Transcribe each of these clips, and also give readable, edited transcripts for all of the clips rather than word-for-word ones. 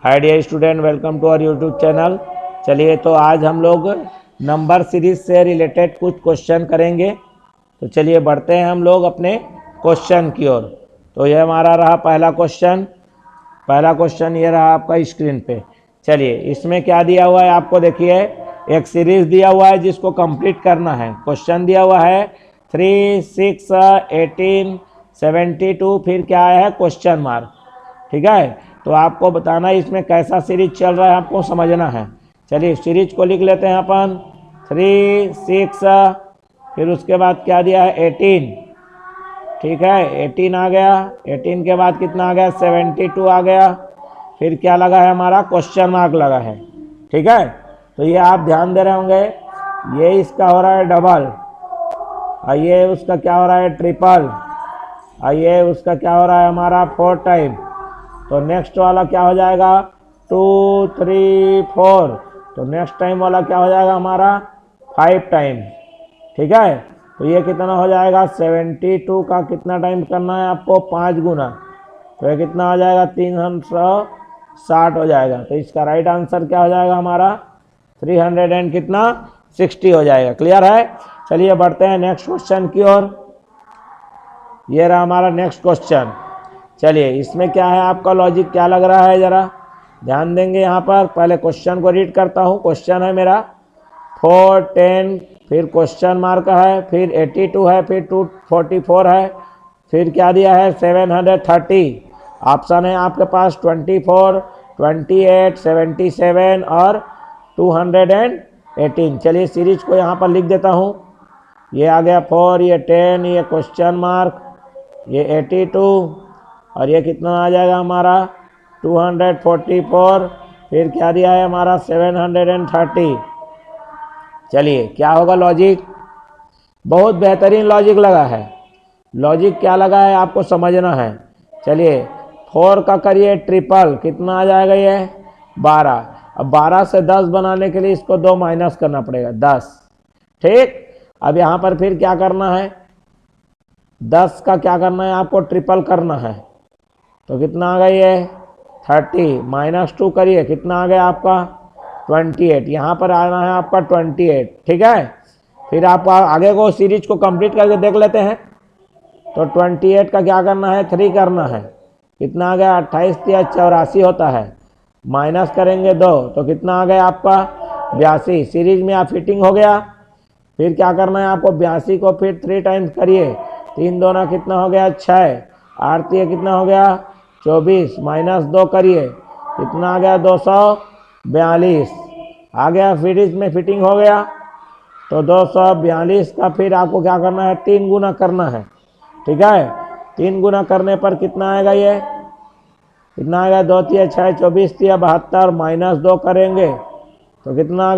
Hi dear student, welcome to our YouTube channel. चलिए, तो आज हम लोग नंबर सीरीज से रिलेटेड कुछ क्वेश्चन करेंगे। तो चलिए बढ़ते हैं हम लोग अपने क्वेश्चन की ओर। तो ये हमारा रहा पहला क्वेश्चन। ये रहा आपका स्क्रीन पे। चलिए, इसमें क्या दिया हुआ है आपको देखिए। एक सीरीज दिया हुआ है जिसको कंप्लीट करना है। क्वेश्चन दिया हुआ है 3, 6, 18, 72, फिर क्या है क्वेश्चन मार्क। ठीक है, तो आपको बताना है इसमें कैसा सीरीज चल रहा है, आपको समझना है। चलिए सीरीज को लिख लेते हैं अपन। 3, 6, फिर उसके बाद क्या दिया है 18। ठीक है, 18 आ गया। 18 के बाद कितना आ गया 72 आ गया। फिर क्या लगा है हमारा क्वेश्चन मार्क लगा है। ठीक है, तो ये आप ध्यान दे रहे होंगे। ये इसका हो रहा है डबल, और ये उसका क्या हो रहा है ट्रिपल, और ये उसका क्या हो रहा है हमारा 4 टाइम। तो नेक्स्ट वाला क्या हो जाएगा 2, 3, 4। तो नेक्स्ट टाइम वाला क्या हो जाएगा हमारा 5 टाइम। ठीक है, तो ये कितना हो जाएगा 72 का कितना टाइम करना है आपको 5 गुना। तो ये कितना हो जाएगा 360 हो जाएगा। तो इसका राइट आंसर क्या हो जाएगा हमारा 300 एंड कितना 60 हो जाएगा। क्लियर है। चलिए बढ़ते हैं नेक्स्ट क्वेश्चन की ओर। ये रहा हमारा नेक्स्ट क्वेश्चन। चलिए, इसमें क्या है आपका लॉजिक क्या लग रहा है, ज़रा ध्यान देंगे यहाँ पर। पहले क्वेश्चन को रीड करता हूँ। क्वेश्चन है मेरा 4, 10, फिर क्वेश्चन मार्क है, फिर 82 है, फिर 244 है, फिर क्या दिया है 730। ऑप्शन है आपके पास 24, 28, 77 और 218। चलिए सीरीज को यहाँ पर लिख देता हूँ। ये आ गया 4, ये 10, ये क्वेश्चन मार्क, ये 82, और ये कितना आ जाएगा हमारा 244। फिर क्या दिया है हमारा 730। चलिए क्या होगा लॉजिक। बहुत बेहतरीन लॉजिक लगा है। लॉजिक क्या लगा है आपको समझना है। चलिए 4 का करिए ट्रिपल, कितना आ जाएगा ये 12। अब 12 से 10 बनाने के लिए इसको 2 माइनस करना पड़ेगा 10। ठीक, अब यहाँ पर फिर क्या करना है 10 का क्या करना है आपको ट्रिपल करना है। तो कितना आ गया ये 30 माइनस 2 करिए, कितना आ गया आपका 28। यहाँ पर आना है आपका 28। ठीक है, फिर आप आगे को सीरीज को कंप्लीट करके देख लेते हैं। तो 28 का क्या करना है 3 करना है, कितना आ गया 28 या 84 होता है। माइनस करेंगे 2, तो कितना आ गया आपका 82। सीरीज में आप फिटिंग हो गया। फिर क्या करना है आपको 82 को फिर 3 टाइम्स करिए। 3 दूना कितना हो गया 6, 8 कितना हो गया 24, माइनस 2 करिए, कितना आ गया 242 आ गया। सीरीज में फिटिंग हो गया। तो 242 का फिर आपको क्या करना है 3 गुना करना है। ठीक है, 3 गुना करने पर कितना आएगा ये कितना आएगा 2 3 6 24 72, माइनस 2 करेंगे तो कितना आ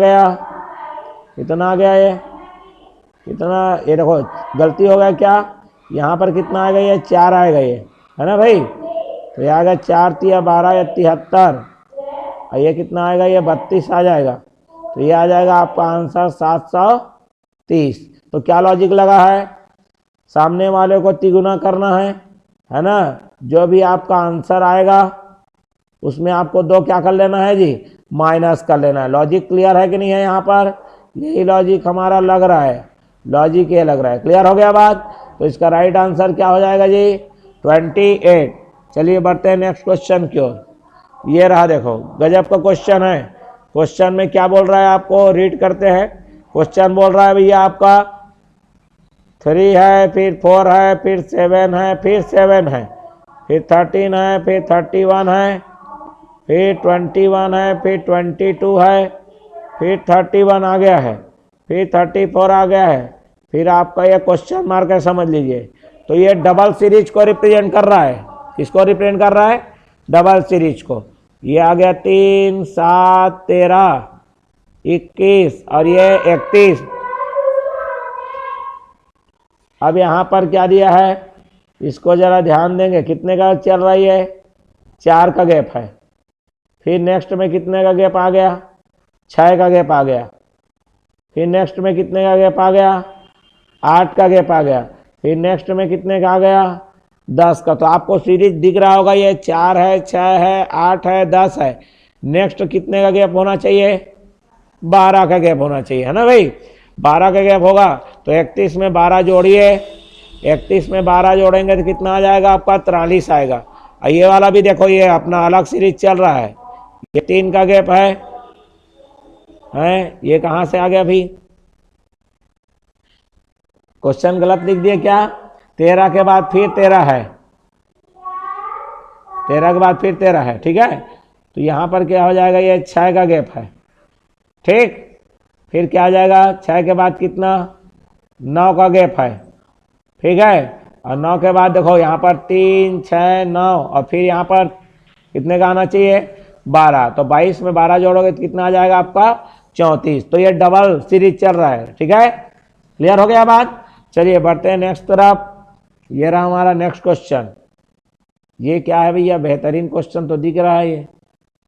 गया ये कितना। ये देखो गलती हो गया क्या, यहाँ पर कितना आएगा ये 4 आएगा ये, है ना भाई। तो ये आएगा 4 3 12 या 73, और ये कितना आएगा ये 32 आ जाएगा। तो ये आ जाएगा आपका आंसर 730। तो क्या लॉजिक लगा है, सामने वाले को तिगुना करना है ना। जो भी आपका आंसर आएगा उसमें आपको 2 क्या कर लेना है जी माइनस कर लेना है। लॉजिक क्लियर है कि नहीं है, यहाँ पर यही लॉजिक हमारा लग रहा है। लॉजिक ये लग रहा है, क्लियर हो गया बात। तो इसका राइट आंसर क्या हो जाएगा जी 28। चलिए बढ़ते हैं नेक्स्ट क्वेश्चन की ओर। ये रहा, देखो गजब का क्वेश्चन है। क्वेश्चन में क्या बोल रहा है आपको रीड करते हैं। क्वेश्चन बोल रहा है भैया आपका 3 है, फिर 4 है, फिर 7 है, फिर 7 है, फिर 13 है, फिर 31 है, फिर 21 है, फिर 22 है, फिर 31 आ गया है, फिर 34 आ गया है, फिर आपका ये क्वेश्चन मार्क है समझ लीजिए। तो ये डबल सीरीज को रिप्रेजेंट कर रहा है। किसको रिप्रेजेंट कर रहा है डबल सीरीज को। ये आ गया 3, 7, 13, 21 और ये 31। अब यहाँ पर क्या दिया है इसको जरा ध्यान देंगे, कितने का चल रही है 4 का गैप है। फिर नेक्स्ट में कितने का गैप आ गया 6 का गैप आ गया। फिर नेक्स्ट में कितने का गैप आ गया 8 का गैप आ गया। फिर नेक्स्ट में कितने का आ गया 10 का। तो आपको सीरीज दिख रहा होगा, ये 4 है, 6 है, 8 है, 10 है। नेक्स्ट कितने का गैप होना चाहिए? 12 का गैप होना चाहिए, है ना भाई। 12 का गैप होगा तो 31 में 12 जोड़िए, 31 में 12 जोड़ेंगे तो कितना आ जाएगा आपका? 43 आएगा। और ये वाला भी देखो, ये अपना अलग सीरीज चल रहा है, ये 3 का गैप है। ये कहाँ से आ गया अभी? क्वेश्चन गलत लिख दिए क्या? 13 के बाद फिर 13 है, 13 के बाद फिर 13 है, ठीक है। तो यहाँ पर क्या हो जाएगा? ये 6 का गैप है, ठीक। फिर क्या आ जाएगा? 6 के बाद कितना? 9 का गैप है, ठीक है। और 9 के बाद देखो यहाँ पर 3, 6, 9 और फिर यहाँ पर कितने का आना चाहिए? 12। तो 22 में 12 जोड़ोगे तो कितना आ जाएगा आपका? 34। तो ये डबल सीरीज चल रहा है, ठीक है। क्लियर हो गया बात? चलिए बढ़ते हैं नेक्स्ट तरफ। ये रहा हमारा नेक्स्ट क्वेश्चन। ये क्या है भैया? बेहतरीन क्वेश्चन तो दिख रहा है, ये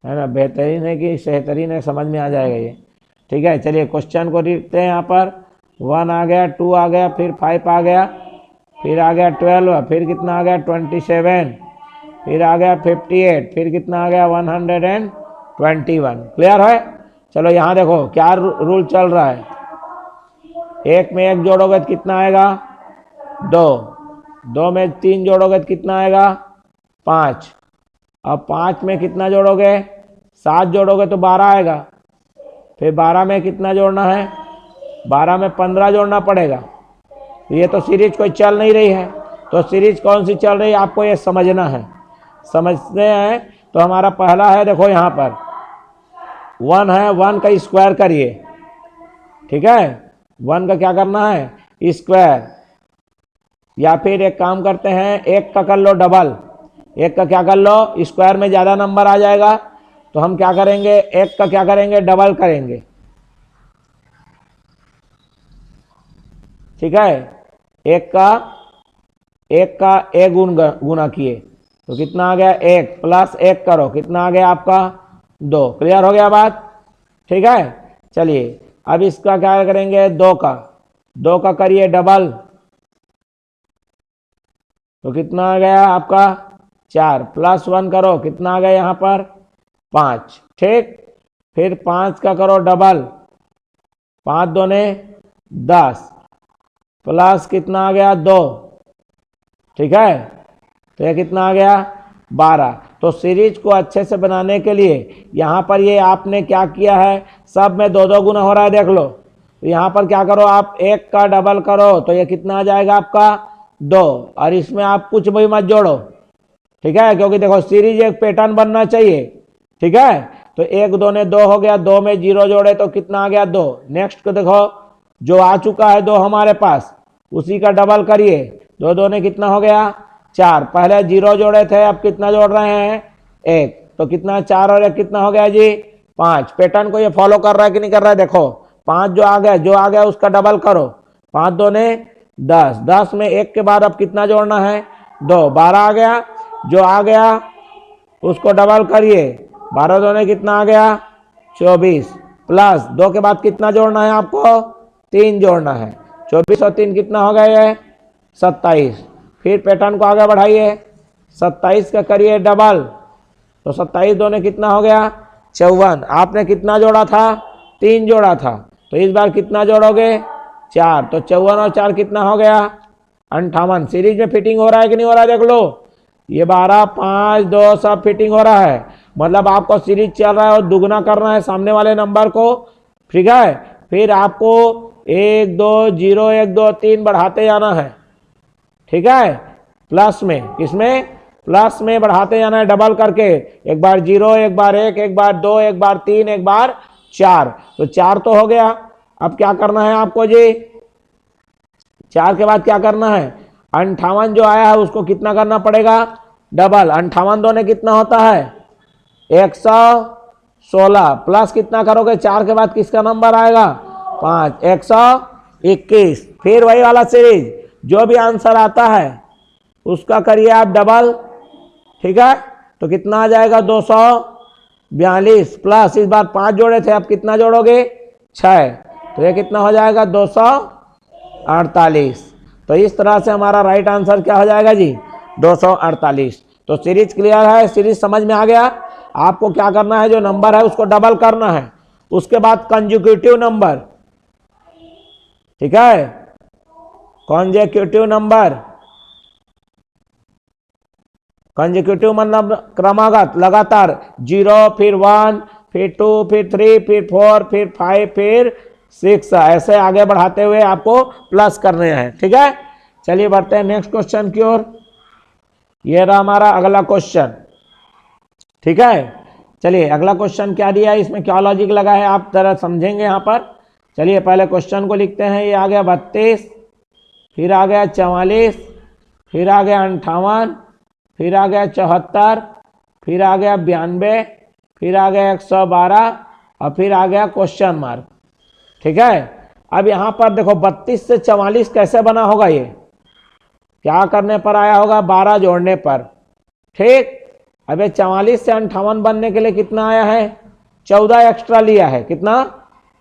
है ना। बेहतरीन है कि सेहतरीन है, समझ में आ जाएगा ये, ठीक है। चलिए क्वेश्चन को लिखते हैं। यहाँ पर 1 आ गया, 2 आ गया, फिर 5 आ गया, फिर आ गया 12, फिर कितना आ गया? 27, फिर आ गया 58, फिर कितना आ गया? 121। क्लियर है? चलो यहाँ देखो क्या रूल चल रहा है। 1 में 1 जोड़ोगे तो कितना आएगा? 2। 2 में 3 जोड़ोगे तो कितना आएगा? 5। अब 5 में कितना जोड़ोगे? 7 जोड़ोगे तो 12 आएगा। फिर 12 में कितना जोड़ना है? 12 में 15 जोड़ना पड़ेगा। ये तो सीरीज कोई चल नहीं रही है। तो सीरीज कौन सी चल रही है आपको ये समझना है। समझते हैं तो हमारा पहला है, देखो यहाँ पर 1 है, 1 का स्क्वायर करिए, ठीक है। 1 का क्या करना है? स्क्वायर। या फिर एक काम करते हैं, 1 का कर लो डबल। 1 का क्या कर लो? स्क्वायर में ज़्यादा नंबर आ जाएगा, तो हम क्या करेंगे? 1 का क्या करेंगे? डबल करेंगे, ठीक है। 1 का एक गुना किए तो कितना आ गया? 1 प्लस 1 करो, कितना आ गया आपका? 2। क्लियर हो गया बात? ठीक है। चलिए अब इसका क्या करेंगे? 2 का करिए डबल, तो कितना आ गया आपका? 4 प्लस 1 करो, कितना आ गया यहाँ पर? 5, ठीक। फिर 5 का करो डबल, 5 दूने 10 प्लस कितना आ गया? 2, ठीक है। तो ये कितना आ गया? 12। तो सीरीज को अच्छे से बनाने के लिए यहाँ पर ये आपने क्या किया है? सब में 2-2 गुना हो रहा है, देख लो। तो यहाँ पर क्या करो आप? 1 का डबल करो तो ये कितना आ जाएगा आपका? 2। और इसमें आप कुछ भी मत जोड़ो, ठीक है, क्योंकि देखो सीरीज एक पैटर्न बनना चाहिए, ठीक है। तो 1 दूने 2 हो गया, 2 में 0 जोड़े तो कितना आ गया? 2। नेक्स्ट को देखो, जो आ चुका है 2 हमारे पास, उसी का डबल करिए। 2 दूने कितना हो गया? 4। पहले 0 जोड़े थे, अब कितना जोड़ रहे हैं? 1। तो कितना? 4 और 1 कितना हो गया जी? 5। पैटर्न को ये फॉलो कर रहा है कि नहीं कर रहा है? देखो 5 जो आ गया उसका डबल करो। 5 दूने 10, 10 में 1 के बाद अब कितना जोड़ना है? 2। 12 आ गया, जो आ गया उसको डबल करिए। 12 दूने कितना आ गया? 24 प्लस 2 के बाद कितना जोड़ना है आपको? 3 जोड़ना है। 24 और 3 कितना हो गया? ये 27। फिर पैटर्न को आगे बढ़ाइए, 27 का करिए डबल, तो 27 दूने कितना हो गया? 54। आपने कितना जोड़ा था? 3 जोड़ा था, तो इस बार कितना जोड़ोगे? 4। तो 54 और 4 कितना हो गया? 58। सीरीज में फिटिंग हो रहा है कि नहीं हो रहा है? देख लो, ये 12, 5, 2 सब फिटिंग हो रहा है। मतलब आपको सीरीज चल रहा है और दुगना करना है सामने वाले नंबर को, ठीक है। फिर आपको 1 2 0 1 2 3 बढ़ाते जाना है, ठीक है। प्लस में, किसमें? प्लस में बढ़ाते जाना है डबल करके। एक बार 0, एक बार 1, एक बार 2, एक बार 3, एक बार 4। तो 4 तो हो गया। अब क्या करना है आपको जी? 4 के बाद क्या करना है? 58 जो आया है उसको कितना करना पड़ेगा? डबल। 58 दूने कितना होता है? 116 प्लस कितना करोगे? 4 के बाद किसका नंबर आएगा? 5, 121। फिर वही वाला सीरीज, जो भी आंसर आता है उसका करिए आप डबल, ठीक है। तो कितना आ जाएगा? 242 प्लस इस बार 5 जोड़े थे, अब कितना जोड़ोगे? 6। तो ये कितना हो जाएगा? 248। तो इस तरह से हमारा राइट आंसर क्या हो जाएगा जी? 248। तो सीरीज क्लियर है, सीरीज समझ में आ गया। आपको क्या करना है, जो नंबर है उसको डबल करना है, उसके बाद कंजिक्यूटिव नंबर, ठीक है, कंजिक्यूटिव नंबर, कंजिक्यूटिव मतलब क्रमागत, लगातार, 0 फिर 1 फिर 2 फिर 3 फिर 4 फिर 5 फिर 6, ऐसे आगे बढ़ाते हुए आपको प्लस करने हैं, ठीक है। चलिए बढ़ते हैं नेक्स्ट क्वेश्चन की ओर। ये रहा हमारा अगला क्वेश्चन, ठीक है। चलिए अगला क्वेश्चन क्या दिया है, इसमें क्या लॉजिक लगा है आप जरा समझेंगे यहाँ पर। चलिए पहले क्वेश्चन को लिखते हैं। ये आ गया 32, फिर आ गया 44, फिर आ गया 58, फिर आ गया 74, फिर आ गया 92, फिर आ गया 112 और फिर आ गया क्वेश्चन मार्क, ठीक है। अब यहाँ पर देखो 32 से 44 कैसे बना होगा, ये क्या करने पर आया होगा, 12 जोड़ने पर, ठीक। अब ये 44 से 58 बनने के लिए कितना आया है, 14 एक्स्ट्रा लिया है, कितना,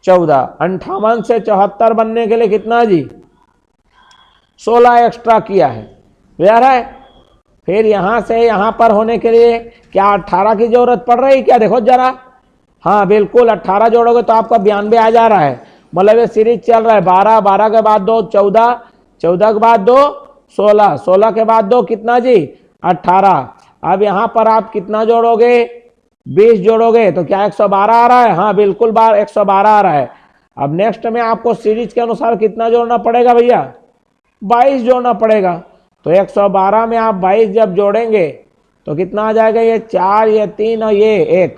14। 58 से 74 बनने के लिए कितना जी, 16 एक्स्ट्रा किया है, क्लियर है। फिर यहां से यहां पर होने के लिए क्या 18 की जरूरत पड़ रही है क्या, देखो जरा, हाँ बिल्कुल 18 जोड़ोगे तो आपका 92 आ जा रहा है। मतलब ये सीरीज चल रहा है 12, 12 के बाद 2 14, 14 के बाद 2 16, 16 के बाद 2 कितना जी, 18। अब यहां पर आप कितना जोड़ोगे, 20 जोड़ोगे तो क्या 112 आ रहा है, हाँ बिल्कुल 112 आ रहा है। अब नेक्स्ट में आपको सीरीज के अनुसार कितना जोड़ना पड़ेगा भैया, 22 जोड़ना पड़ेगा। तो 112 में आप 22 जब जोड़ेंगे तो कितना आ जाएगा, ये 4, ये 3 और ये 1,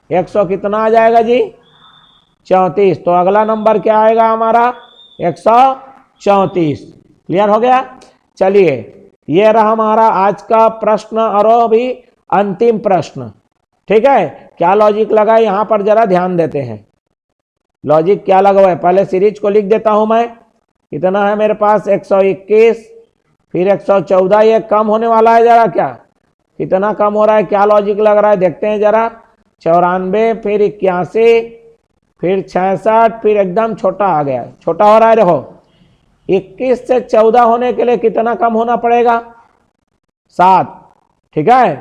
100 कितना आ जाएगा जी, 34। तो अगला नंबर क्या आएगा हमारा, 134। क्लियर हो गया। चलिए ये रहा हमारा आज का प्रश्न और भी अंतिम प्रश्न, ठीक है। क्या लॉजिक लगा यहाँ पर जरा ध्यान देते हैं, लॉजिक क्या लगा हुआ है। पहले सीरीज को लिख देता हूं मैं, कितना है मेरे पास 121, फिर 114, ये कम होने वाला है जरा, क्या कितना कम हो रहा है, क्या लॉजिक लग रहा है देखते हैं जरा। 94, फिर 81, फिर 66, फिर एकदम छोटा आ गया, छोटा हो रहा है, देखो 21 से 14 होने के लिए कितना कम होना पड़ेगा, 7, ठीक है।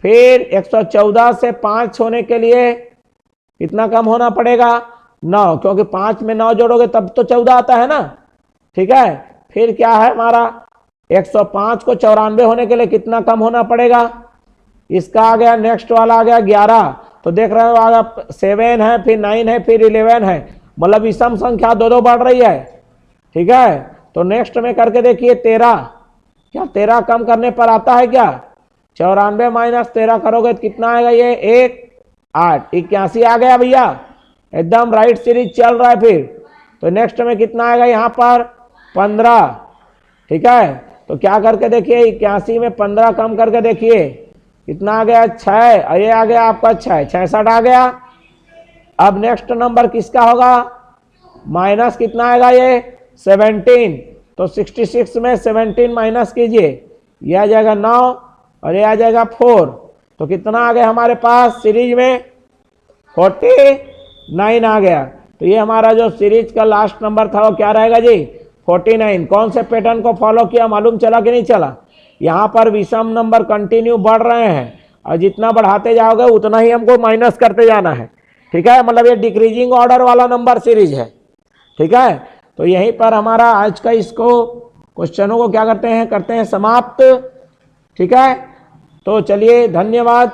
फिर 114 से 5 होने के लिए कितना कम होना पड़ेगा, 9, क्योंकि 5 में 9 जोड़ोगे तब तो 14 आता है ना, ठीक है। फिर क्या है हमारा 105 को 94 होने के लिए कितना कम होना पड़ेगा, इसका आ गया नेक्स्ट वाला आ गया 11। तो देख रहे हो आगे 7 है, फिर 9 है, फिर 11 है, मतलब विषम संख्या 2-2 बढ़ रही है, ठीक है। तो नेक्स्ट में करके देखिए 13, क्या 13 कम करने पर आता है क्या, 94 माइनस 13 करोगे तो कितना आएगा, ये 1 8, 81 आ गया भैया, एकदम राइट सीरीज चल रहा है। फिर तो नेक्स्ट में कितना आएगा यहाँ पर 15, ठीक है। तो क्या करके देखिए 81 में 15 कम करके देखिए कितना आ गया, 6, और ये आ गया आपका 6, 66 आ गया। अब नेक्स्ट नंबर किसका होगा, माइनस कितना आएगा, ये 17। तो 66 में 17 माइनस कीजिए, ये आ जाएगा 9 और ये आ जाएगा 4। तो कितना आ गया हमारे पास सीरीज में 49 आ गया। तो ये हमारा जो सीरीज का लास्ट नंबर था वो क्या रहेगा जी, 49। कौन से पैटर्न को फॉलो किया, मालूम चला कि नहीं चला। यहाँ पर विषम नंबर कंटिन्यू बढ़ रहे हैं और जितना बढ़ाते जाओगे उतना ही हमको माइनस करते जाना है, ठीक है। मतलब ये डिक्रीजिंग ऑर्डर वाला नंबर सीरीज है, ठीक है। तो यहीं पर हमारा आज का इसको क्वेश्चनों को क्या करते हैं समाप्त, ठीक है। तो चलिए धन्यवाद।